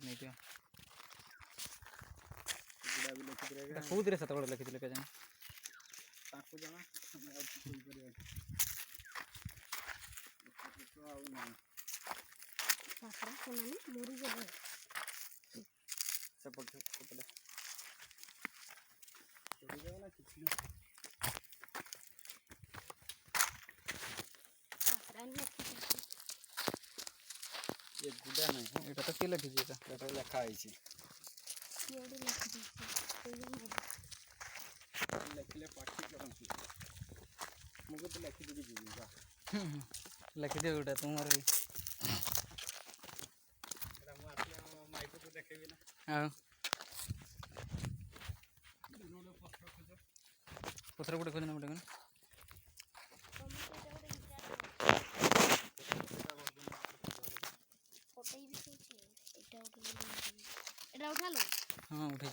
नहीं दियो गुड़ा भी लिखि दे एटा कोउ दिरे सत बड़ लिखि दिले के जाने ताको जाना हम और कोई करियो तो आउ नहीं सासरा कोनानी मोरी गले सपोर्ट सपोर्ट तो जाओ ना किसी सासरा ने ये गुड़ा नहीं एटा तो के लिखि जेता एटा लिखा है छी योडी लिखि दीछे तो ये मोरी लिखले पाठी करन मुझे तो लिखि दे जीवा लिखि दे ओटा तुमर भी एटा मु आसी माइको को देखेबी ना हां रोड पत्थर खोज पत्र गुटे खोजना बटे फोटो भी सोची एटा उठा लो हां उठे